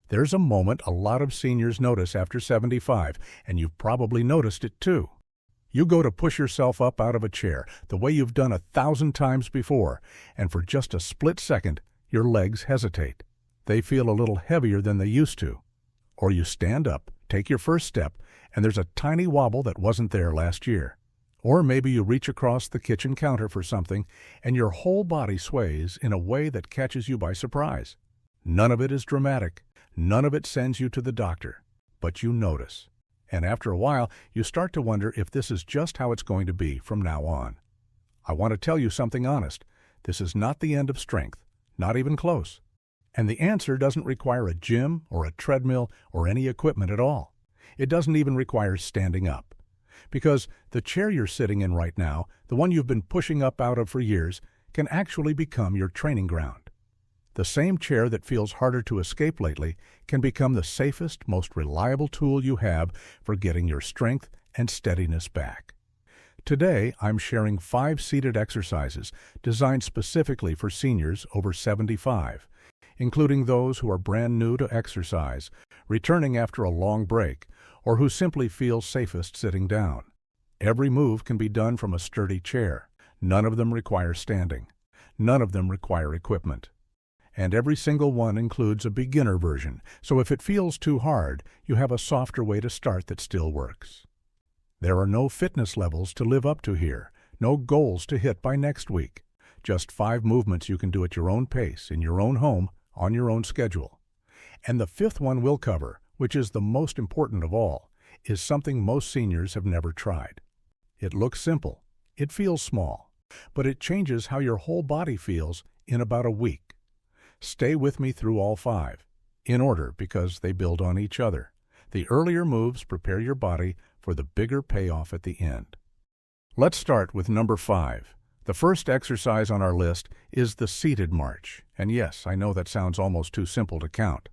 There's a moment a lot of seniors notice after 75, and you've probably noticed it too. You go to push yourself up out of a chair the way you've done 1,000 times before, and for just a split second, your legs hesitate. They feel a little heavier than they used to. Or you stand up, take your first step, and there's a tiny wobble that wasn't there last year. Or maybe you reach across the kitchen counter for something, and your whole body sways in a way that catches you by surprise. None of it is dramatic. None of it sends you to the doctor. But you notice. And after a while, you start to wonder if this is just how it's going to be from now on. I want to tell you something honest. This is not the end of strength, not even close. And the answer doesn't require a gym or a treadmill or any equipment at all. It doesn't even require standing up. Because the chair you're sitting in right now, the one you've been pushing up out of for years, can actually become your training ground. The same chair that feels harder to escape lately can become the safest, most reliable tool you have for getting your strength and steadiness back. Today, I'm sharing 5 seated exercises designed specifically for seniors over 75, including those who are brand new to exercise, returning after a long break, or who simply feel safest sitting down. Every move can be done from a sturdy chair. None of them require standing. None of them require equipment. And every single one includes a beginner version, so if it feels too hard, you have a softer way to start that still works. There are no fitness levels to live up to here, no goals to hit by next week. Just 5 movements you can do at your own pace, in your own home, on your own schedule. And the 5th one we'll cover, which is the most important of all, is something most seniors have never tried. It looks simple, it feels small, but it changes how your whole body feels in about a week. Stay with me through all 5, in order because they build on each other. The earlier moves prepare your body for the bigger payoff at the end. Let's start with number 5. The first exercise on our list is the seated march. And yes, I know that sounds almost too simple to count.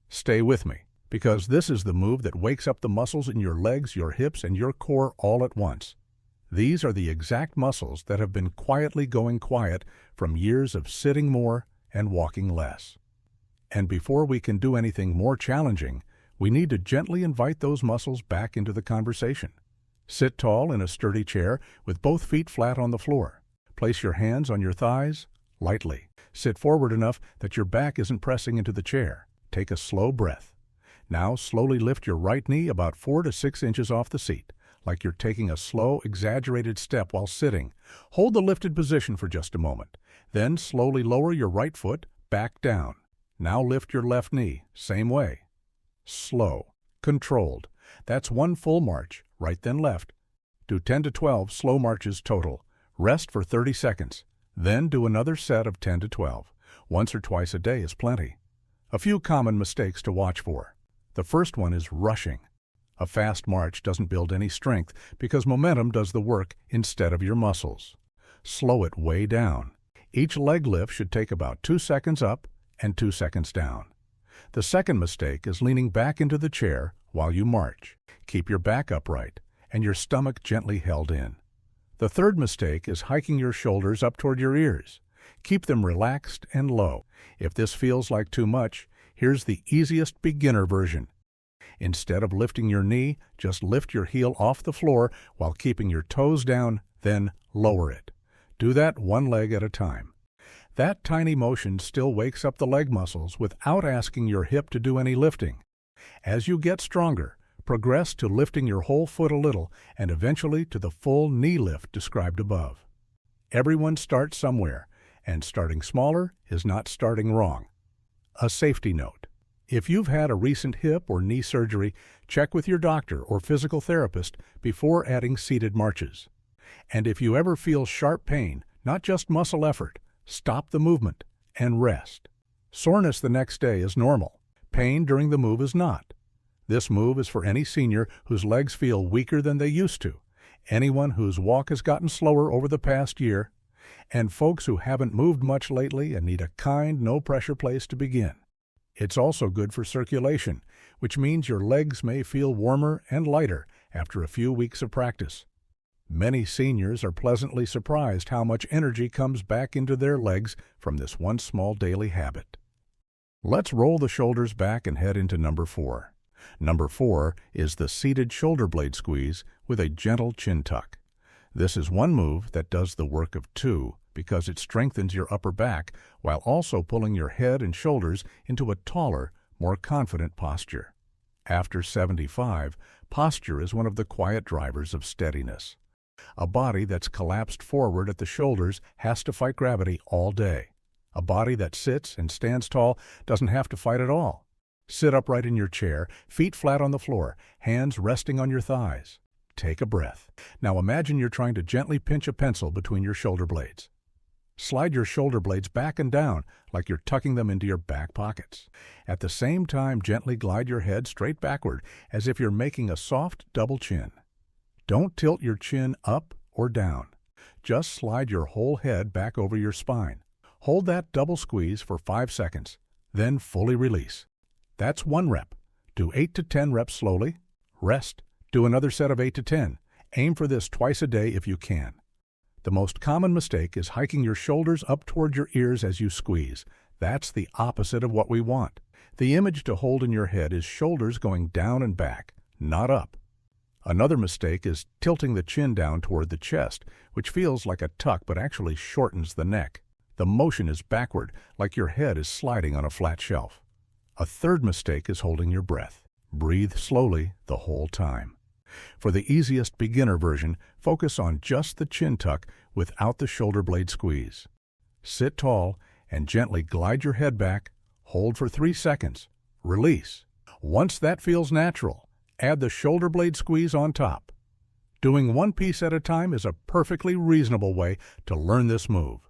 Stay with me, because this is the move that wakes up the muscles in your legs, your hips, and your core all at once. These are the exact muscles that have been quietly going quiet from years of sitting more and walking less. And before we can do anything more challenging, we need to gently invite those muscles back into the conversation. Sit tall in a sturdy chair with both feet flat on the floor. Place your hands on your thighs, lightly. Sit forward enough that your back isn't pressing into the chair. Take a slow breath. Now slowly lift your right knee about 4 to 6 inches off the seat, like you're taking a slow, exaggerated step while sitting. Hold the lifted position for just a moment. Then slowly lower your right foot back down. Now lift your left knee, same way. Slow, controlled. That's 1 full march, right then left. Do 10 to 12 slow marches total. Rest for 30 seconds. Then do another set of 10 to 12. Once or twice a day is plenty. A few common mistakes to watch for. The first one is rushing. A fast march doesn't build any strength because momentum does the work instead of your muscles. Slow it way down. Each leg lift should take about 2 seconds up and 2 seconds down. The second mistake is leaning back into the chair while you march. Keep your back upright and your stomach gently held in. The third mistake is hiking your shoulders up toward your ears. Keep them relaxed and low. If this feels like too much, here's the easiest beginner version. Instead of lifting your knee, just lift your heel off the floor while keeping your toes down, then lower it. Do that 1 leg at a time. That tiny motion still wakes up the leg muscles without asking your hip to do any lifting. As you get stronger, progress to lifting your whole foot a little and eventually to the full knee lift described above. Everyone starts somewhere, and starting smaller is not starting wrong. A safety note. If you've had a recent hip or knee surgery, check with your doctor or physical therapist before adding seated marches. And if you ever feel sharp pain, not just muscle effort, stop the movement and rest. Soreness the next day is normal. Pain during the move is not. This move is for any senior whose legs feel weaker than they used to, anyone whose walk has gotten slower over the past year, and folks who haven't moved much lately and need a kind, no-pressure place to begin. It's also good for circulation, which means your legs may feel warmer and lighter after a few weeks of practice. Many seniors are pleasantly surprised how much energy comes back into their legs from this one small daily habit. Let's roll the shoulders back and head into number 4. Number 4 is the seated shoulder blade squeeze with a gentle chin tuck. This is one move that does the work of two because it strengthens your upper back while also pulling your head and shoulders into a taller, more confident posture. After 75, posture is one of the quiet drivers of steadiness. A body that's collapsed forward at the shoulders has to fight gravity all day. A body that sits and stands tall doesn't have to fight at all. Sit upright in your chair, feet flat on the floor, hands resting on your thighs. Take a breath. Now imagine you're trying to gently pinch a pencil between your shoulder blades. Slide your shoulder blades back and down like you're tucking them into your back pockets. At the same time, gently glide your head straight backward as if you're making a soft double chin. Don't tilt your chin up or down. Just slide your whole head back over your spine. Hold that double squeeze for 5 seconds, then fully release. That's 1 rep. Do 8 to 10 reps slowly. Rest. Do another set of 8 to 10. Aim for this twice a day if you can. The most common mistake is hiking your shoulders up toward your ears as you squeeze. That's the opposite of what we want. The image to hold in your head is shoulders going down and back, not up. Another mistake is tilting the chin down toward the chest, which feels like a tuck but actually shortens the neck. The motion is backward, like your head is sliding on a flat shelf. A third mistake is holding your breath. Breathe slowly the whole time. For the easiest beginner version, focus on just the chin tuck without the shoulder blade squeeze. Sit tall and gently glide your head back. Hold for 3 seconds. Release. Once that feels natural, add the shoulder blade squeeze on top. Doing one piece at a time is a perfectly reasonable way to learn this move.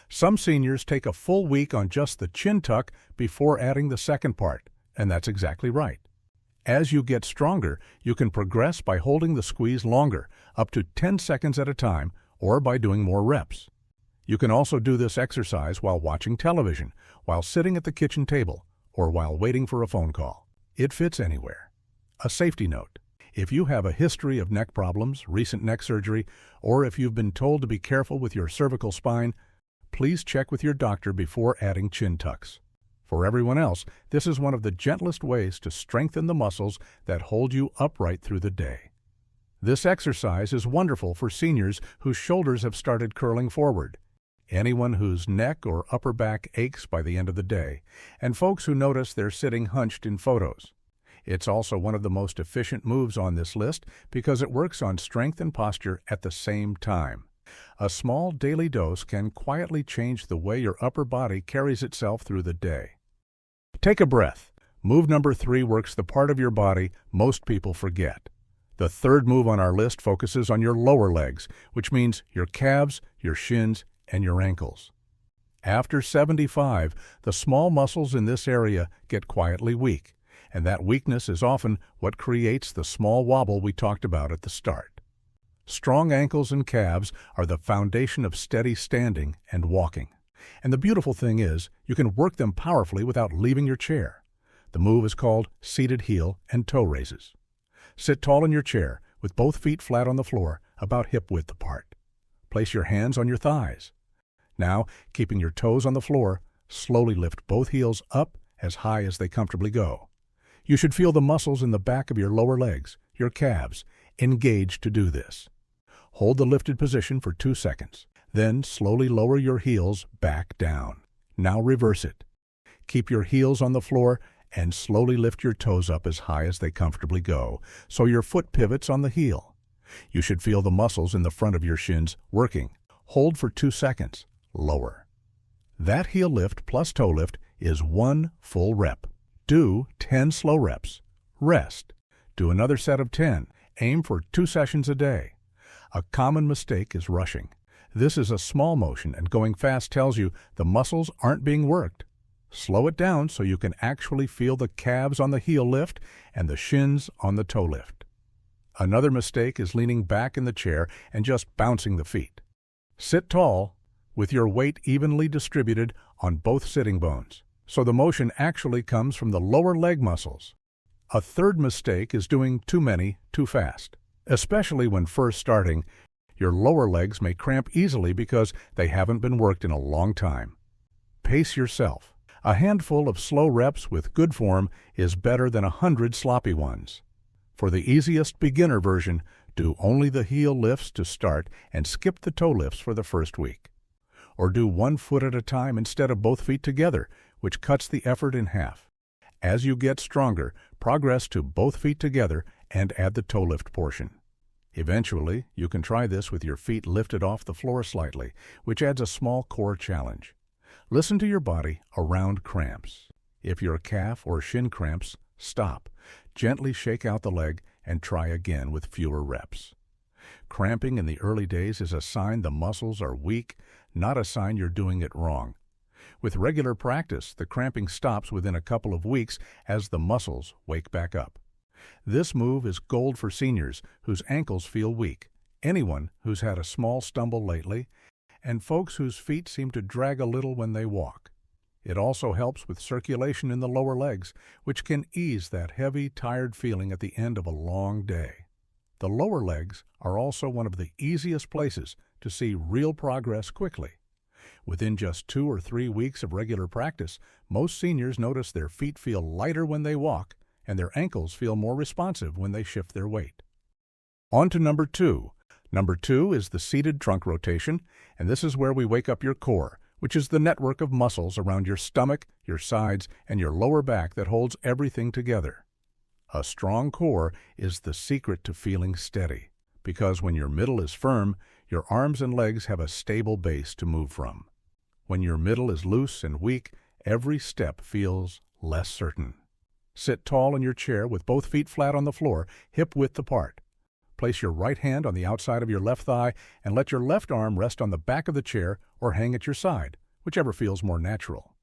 Some seniors take a full week on just the chin tuck before adding the second part, and that's exactly right. As you get stronger, you can progress by holding the squeeze longer, up to 10 seconds at a time, or by doing more reps. You can also do this exercise while watching television, while sitting at the kitchen table, or while waiting for a phone call. It fits anywhere. A safety note: if you have a history of neck problems, recent neck surgery, or if you've been told to be careful with your cervical spine, please check with your doctor before adding chin tucks. For everyone else, this is one of the gentlest ways to strengthen the muscles that hold you upright through the day. This exercise is wonderful for seniors whose shoulders have started curling forward, anyone whose neck or upper back aches by the end of the day, and folks who notice they're sitting hunched in photos. It's also one of the most efficient moves on this list because it works on strength and posture at the same time. A small daily dose can quietly change the way your upper body carries itself through the day. Take a breath. Move number 3 works the part of your body most people forget. The third move on our list focuses on your lower legs, which means your calves, your shins, and your ankles. After 75, the small muscles in this area get quietly weak, and that weakness is often what creates the small wobble we talked about at the start. Strong ankles and calves are the foundation of steady standing and walking. And the beautiful thing is, you can work them powerfully without leaving your chair. The move is called seated heel and toe raises. Sit tall in your chair with both feet flat on the floor, about hip width apart. Place your hands on your thighs. Now, keeping your toes on the floor, slowly lift both heels up as high as they comfortably go. You should feel the muscles in the back of your lower legs, your calves, engaged to do this. Hold the lifted position for 2 seconds. Then slowly lower your heels back down. Now reverse it. Keep your heels on the floor and slowly lift your toes up as high as they comfortably go, so your foot pivots on the heel. You should feel the muscles in the front of your shins working. Hold for 2 seconds. Lower. That heel lift plus toe lift is 1 full rep. Do 10 slow reps. Rest. Do another set of 10. Aim for 2 sessions a day. A common mistake is rushing. This is a small motion, and going fast tells you the muscles aren't being worked. Slow it down so you can actually feel the calves on the heel lift and the shins on the toe lift. Another mistake is leaning back in the chair and just bouncing the feet. Sit tall with your weight evenly distributed on both sitting bones, so the motion actually comes from the lower leg muscles. A third mistake is doing too many too fast. Especially when first starting, your lower legs may cramp easily because they haven't been worked in a long time. Pace yourself. A handful of slow reps with good form is better than 100 sloppy ones. For the easiest beginner version, do only the heel lifts to start and skip the toe lifts for the first week. Or do one foot at a time instead of both feet together, which cuts the effort in half. As you get stronger, progress to both feet together and add the toe lift portion. Eventually, you can try this with your feet lifted off the floor slightly, which adds a small core challenge. Listen to your body around cramps. If your calf or shin cramps, stop. Gently shake out the leg and try again with fewer reps. Cramping in the early days is a sign the muscles are weak, not a sign you're doing it wrong. With regular practice, the cramping stops within a couple of weeks as the muscles wake back up. This move is gold for seniors whose ankles feel weak, anyone who's had a small stumble lately, and folks whose feet seem to drag a little when they walk. It also helps with circulation in the lower legs, which can ease that heavy, tired feeling at the end of a long day. The lower legs are also one of the easiest places to see real progress quickly. Within just 2 or 3 weeks of regular practice, most seniors notice their feet feel lighter when they walk, and their ankles feel more responsive when they shift their weight. On to number 2. Number 2 is the seated trunk rotation, and this is where we wake up your core, which is the network of muscles around your stomach, your sides, and your lower back that holds everything together. A strong core is the secret to feeling steady, because when your middle is firm, your arms and legs have a stable base to move from. When your middle is loose and weak, every step feels less certain. Sit tall in your chair with both feet flat on the floor, hip-width apart. Place your right hand on the outside of your left thigh and let your left arm rest on the back of the chair or hang at your side, whichever feels more natural.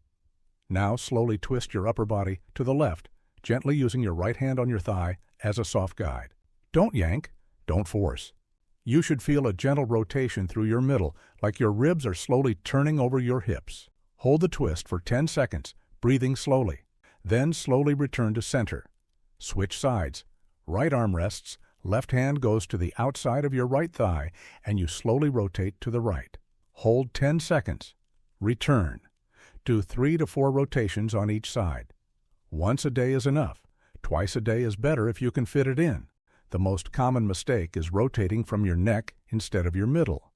Now slowly twist your upper body to the left, gently using your right hand on your thigh as a soft guide. Don't yank, don't force. You should feel a gentle rotation through your middle, like your ribs are slowly turning over your hips. Hold the twist for 10 seconds, breathing slowly. Then slowly return to center. Switch sides. Right arm rests, left hand goes to the outside of your right thigh, and you slowly rotate to the right. Hold 10 seconds. Return. Do 3 to 4 rotations on each side. Once a day is enough. Twice a day is better if you can fit it in. The most common mistake is rotating from your neck instead of your middle.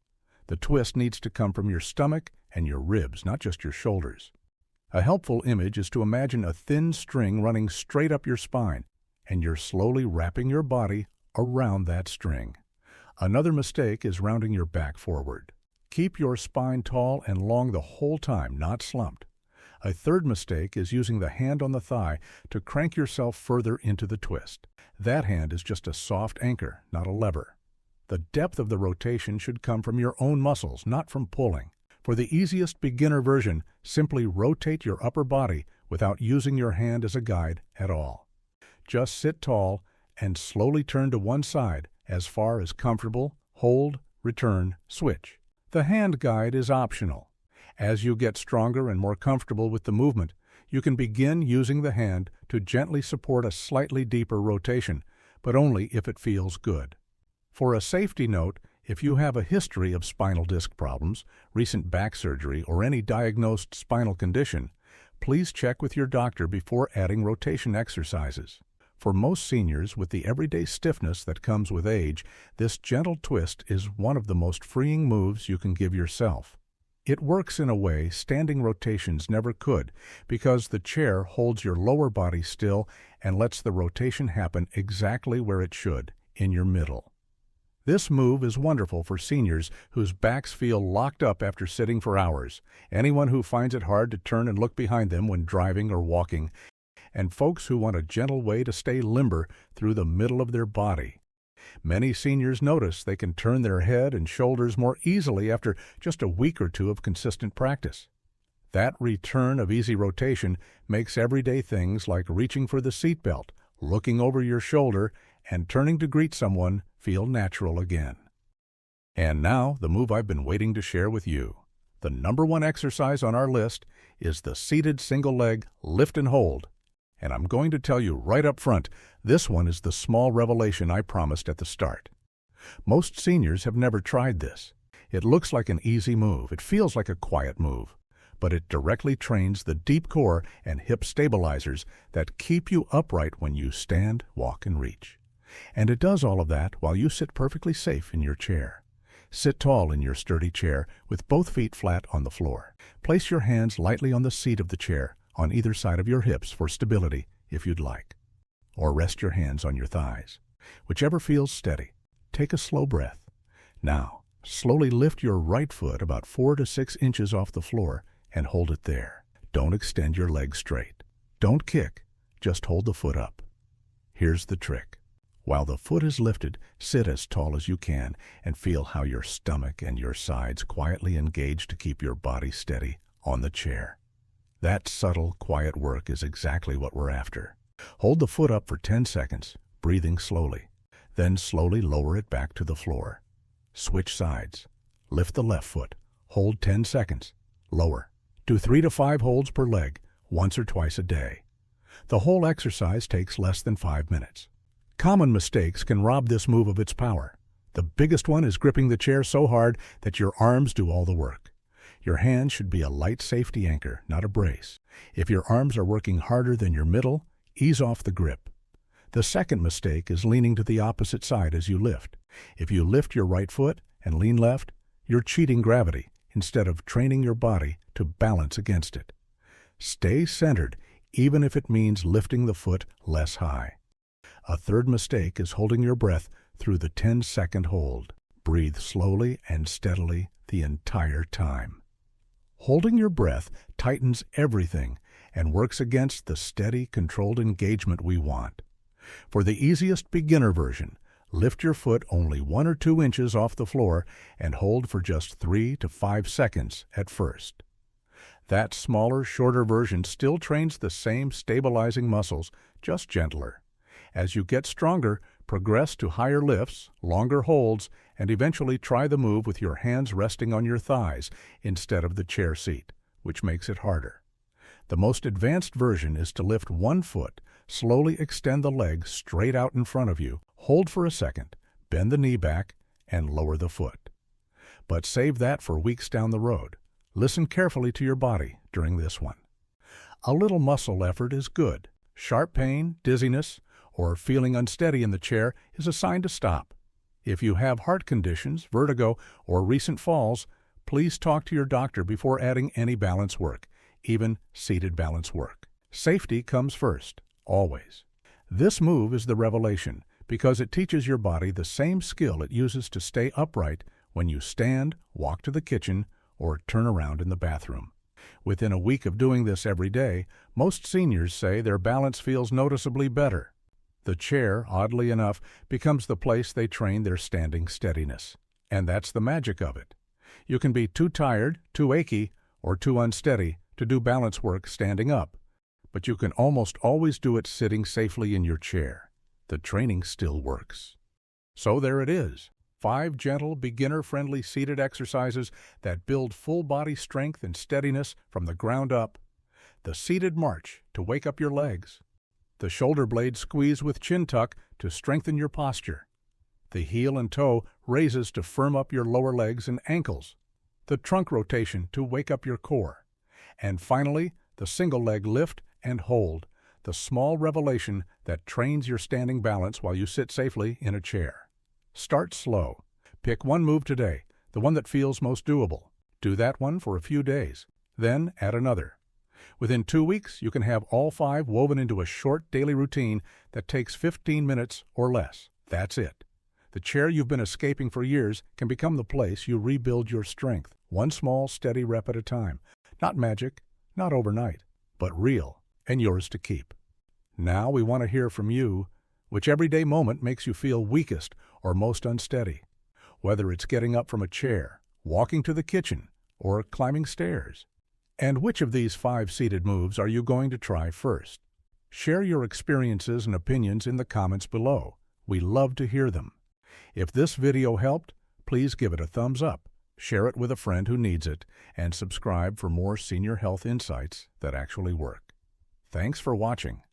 The twist needs to come from your stomach and your ribs, not just your shoulders. A helpful image is to imagine a thin string running straight up your spine, and you're slowly wrapping your body around that string. Another mistake is rounding your back forward. Keep your spine tall and long the whole time, not slumped. A third mistake is using the hand on the thigh to crank yourself further into the twist. That hand is just a soft anchor, not a lever. The depth of the rotation should come from your own muscles, not from pulling. For the easiest beginner version, simply rotate your upper body without using your hand as a guide at all. Just sit tall and slowly turn to one side as far as comfortable, hold, return, switch. The hand guide is optional. As you get stronger and more comfortable with the movement, you can begin using the hand to gently support a slightly deeper rotation, but only if it feels good. For a safety note, if you have a history of spinal disc problems, recent back surgery, or any diagnosed spinal condition, please check with your doctor before adding rotation exercises. For most seniors with the everyday stiffness that comes with age, this gentle twist is one of the most freeing moves you can give yourself. It works in a way standing rotations never could because the chair holds your lower body still and lets the rotation happen exactly where it should, in your middle. This move is wonderful for seniors whose backs feel locked up after sitting for hours, anyone who finds it hard to turn and look behind them when driving or walking, and folks who want a gentle way to stay limber through the middle of their body. Many seniors notice they can turn their head and shoulders more easily after just a week or 2 of consistent practice. That return of easy rotation makes everyday things like reaching for the seatbelt, looking over your shoulder, and turning to greet someone feel natural again. And now, the move I've been waiting to share with you. The number 1 exercise on our list is the seated single leg lift and hold. And I'm going to tell you right up front, this one is the small revelation I promised at the start. Most seniors have never tried this. It looks like an easy move. It feels like a quiet move. but it directly trains the deep core and hip stabilizers that keep you upright when you stand, walk, and reach. And it does all of that while you sit perfectly safe in your chair. Sit tall in your sturdy chair with both feet flat on the floor. Place your hands lightly on the seat of the chair on either side of your hips for stability if you'd like. Or rest your hands on your thighs. Whichever feels steady. Take a slow breath. Now, slowly lift your right foot about 4 to 6 inches off the floor and hold it there. Don't extend your legs straight. Don't kick, just hold the foot up. Here's the trick. While the foot is lifted, sit as tall as you can and feel how your stomach and your sides quietly engage to keep your body steady on the chair. That subtle, quiet work is exactly what we're after. Hold the foot up for 10 seconds, breathing slowly. Then slowly lower it back to the floor. Switch sides. Lift the left foot. Hold 10 seconds. Lower. Do 3 to 5 holds per leg, once or twice a day. The whole exercise takes less than 5 minutes. Common mistakes can rob this move of its power. The biggest one is gripping the chair so hard that your arms do all the work. Your hands should be a light safety anchor, not a brace. If your arms are working harder than your middle, ease off the grip. The second mistake is leaning to the opposite side as you lift. If you lift your right foot and lean left, you're cheating gravity instead of training your body to balance against it. Stay centered, even if it means lifting the foot less high. A third mistake is holding your breath through the 10-second hold. Breathe slowly and steadily the entire time. Holding your breath tightens everything and works against the steady, controlled engagement we want. For the easiest beginner version, lift your foot only 1 or 2 inches off the floor and hold for just 3 to 5 seconds at first. That smaller, shorter version still trains the same stabilizing muscles, just gentler. As you get stronger, progress to higher lifts, longer holds, and eventually try the move with your hands resting on your thighs instead of the chair seat, which makes it harder. The most advanced version is to lift one foot, slowly extend the leg straight out in front of you, hold for a second, bend the knee back, and lower the foot. But save that for weeks down the road. Listen carefully to your body during this one. A little muscle effort is good. Sharp pain, dizziness, or feeling unsteady in the chair is a sign to stop. If you have heart conditions, vertigo, or recent falls, please talk to your doctor before adding any balance work, even seated balance work. Safety comes first, always. This move is the revelation because it teaches your body the same skill it uses to stay upright when you stand, walk to the kitchen, or turn around in the bathroom. Within a week of doing this every day, most seniors say their balance feels noticeably better. The chair, oddly enough, becomes the place they train their standing steadiness. And that's the magic of it. You can be too tired, too achy, or too unsteady to do balance work standing up, but you can almost always do it sitting safely in your chair. The training still works. So there it is. 5 gentle, beginner-friendly seated exercises that build full body strength and steadiness from the ground up. The seated march to wake up your legs. The shoulder blade squeeze with chin tuck to strengthen your posture. The heel and toe raises to firm up your lower legs and ankles. The trunk rotation to wake up your core. And finally, the single leg lift and hold, the small revelation that trains your standing balance while you sit safely in a chair. Start slow. Pick one move today, the one that feels most doable. Do that one for a few days. Then add another. Within 2 weeks, you can have all 5 woven into a short daily routine that takes 15 minutes or less. That's it. The chair you've been escaping for years can become the place you rebuild your strength, one small, steady rep at a time. Not magic, not overnight, but real, and yours to keep. Now we want to hear from you. Which everyday moment makes you feel weakest or most unsteady? Whether it's getting up from a chair, walking to the kitchen, or climbing stairs. And which of these 5 seated moves are you going to try first? Share your experiences and opinions in the comments below. We love to hear them. If this video helped, please give it a thumbs up, share it with a friend who needs it, and subscribe for more senior health insights that actually work. Thanks for watching.